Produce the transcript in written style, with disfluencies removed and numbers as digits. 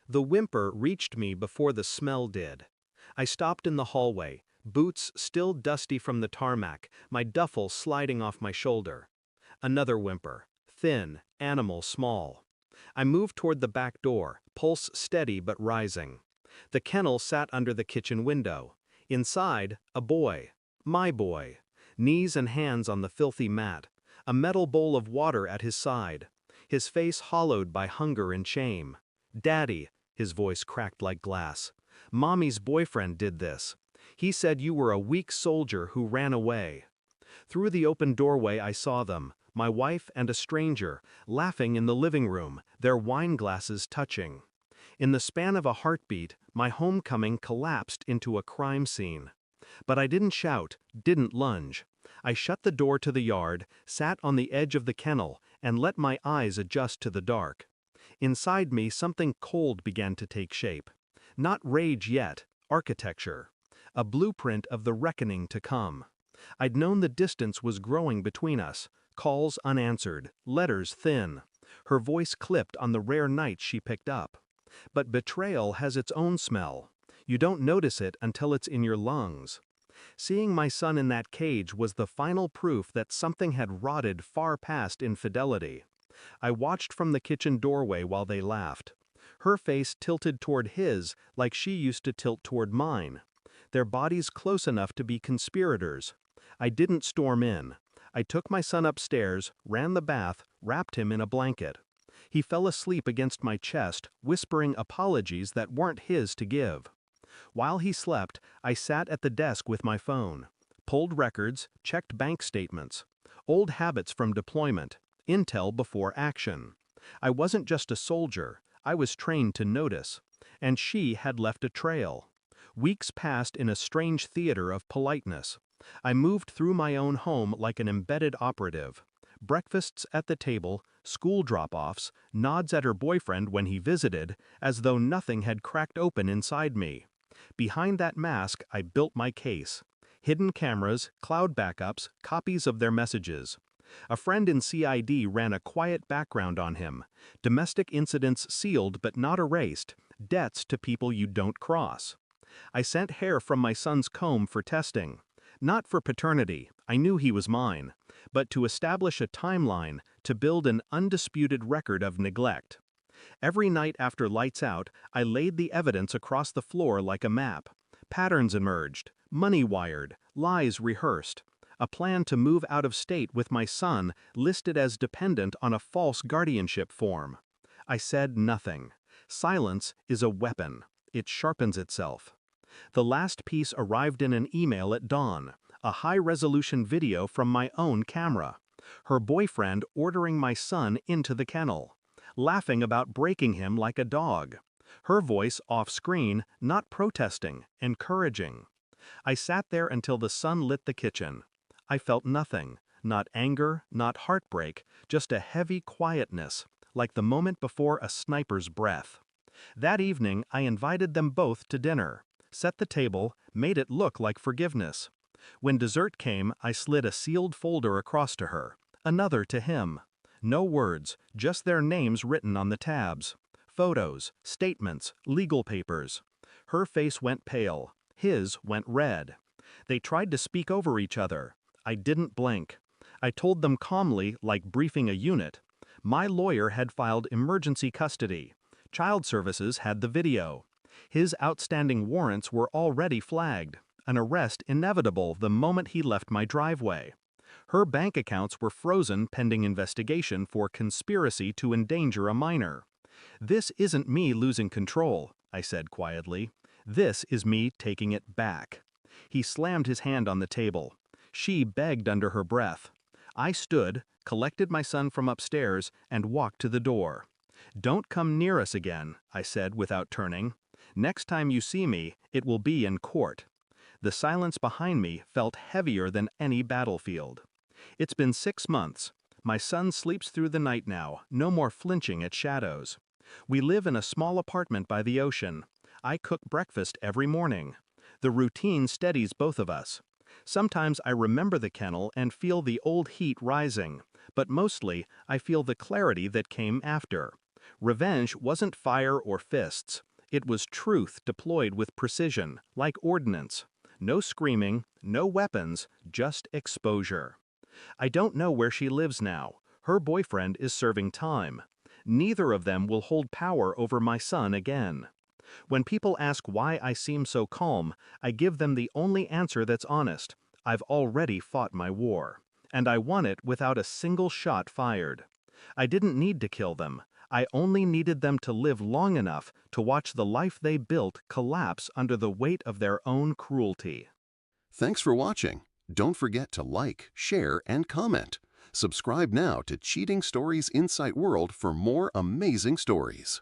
The whimper reached me before the smell did. I stopped in the hallway, boots still dusty from the tarmac, my duffel sliding off my shoulder. Another whimper, thin, animal small. I moved toward the back door, pulse steady but rising. The kennel sat under the kitchen window. Inside, a boy. My boy. Knees and hands on the filthy mat. A metal bowl of water at his side. His face hollowed by hunger and shame. Daddy, his voice cracked like glass. Mommy's boyfriend did this. He said you were a weak soldier who ran away. Through the open doorway I saw them, my wife and a stranger, laughing in the living room, their wine glasses touching. In the span of a heartbeat, my homecoming collapsed into a crime scene. But I didn't shout, didn't lunge. I shut the door to the yard, sat on the edge of the kennel, and let my eyes adjust to the dark. Inside me something cold began to take shape. Not rage yet, architecture. A blueprint of the reckoning to come. I'd known the distance was growing between us, calls unanswered, letters thin. Her voice clipped on the rare nights she picked up. But betrayal has its own smell. You don't notice it until it's in your lungs. Seeing my son in that cage was the final proof that something had rotted far past infidelity. I watched from the kitchen doorway while they laughed. Her face tilted toward his like she used to tilt toward mine. Their bodies close enough to be conspirators. I didn't storm in. I took my son upstairs, ran the bath, wrapped him in a blanket. He fell asleep against my chest, whispering apologies that weren't his to give. While he slept, I sat at the desk with my phone. Pulled records, checked bank statements. Old habits from deployment. Intel before action. I wasn't just a soldier, I was trained to notice. And she had left a trail. Weeks passed in a strange theater of politeness. I moved through my own home like an embedded operative. Breakfasts at the table, school drop-offs, nods at her boyfriend when he visited, as though nothing had cracked open inside me. Behind that mask, I built my case. Hidden cameras, cloud backups, copies of their messages. A friend in CID ran a quiet background on him. Domestic incidents sealed but not erased. Debts to people you don't cross. I sent hair from my son's comb for testing. Not for paternity, I knew he was mine, but to establish a timeline, to build an undisputed record of neglect. Every night after lights out, I laid the evidence across the floor like a map. Patterns emerged, money wired, lies rehearsed. A plan to move out of state with my son listed as dependent on a false guardianship form. I said nothing. Silence is a weapon. It sharpens itself. The last piece arrived in an email at dawn, a high-resolution video from my own camera. Her boyfriend ordering my son into the kennel, laughing about breaking him like a dog. Her voice off-screen, not protesting, encouraging. I sat there until the sun lit the kitchen. I felt nothing, not anger, not heartbreak, just a heavy quietness, like the moment before a sniper's breath. That evening, I invited them both to dinner. Set the table, made it look like forgiveness. When dessert came, I slid a sealed folder across to her, another to him. No words, just their names written on the tabs. Photos, statements, legal papers. Her face went pale, his went red. They tried to speak over each other. I didn't blink. I told them calmly, like briefing a unit. My lawyer had filed emergency custody. Child Services had the video. His outstanding warrants were already flagged, an arrest inevitable the moment he left my driveway. Her bank accounts were frozen pending investigation for conspiracy to endanger a minor. This isn't me losing control, I said quietly. This is me taking it back. He slammed his hand on the table. She begged under her breath. I stood, collected my son from upstairs, and walked to the door. Don't come near us again, I said without turning. Next time you see me, it will be in court. The silence behind me felt heavier than any battlefield. It's been 6 months. My son sleeps through the night now, no more flinching at shadows. We live in a small apartment by the ocean. I cook breakfast every morning. The routine steadies both of us. Sometimes I remember the kennel and feel the old heat rising, but mostly I feel the clarity that came after. Revenge wasn't fire or fists. It was truth deployed with precision, like ordnance. No screaming, no weapons, just exposure. I don't know where she lives now. Her boyfriend is serving time. Neither of them will hold power over my son again. When people ask why I seem so calm, I give them the only answer that's honest. I've already fought my war. And I won it without a single shot fired. I didn't need to kill them. I only needed them to live long enough to watch the life they built collapse under the weight of their own cruelty. Thanks for watching. Don't forget to like, share, and comment. Subscribe now to Cheating Stories Insight World for more amazing stories.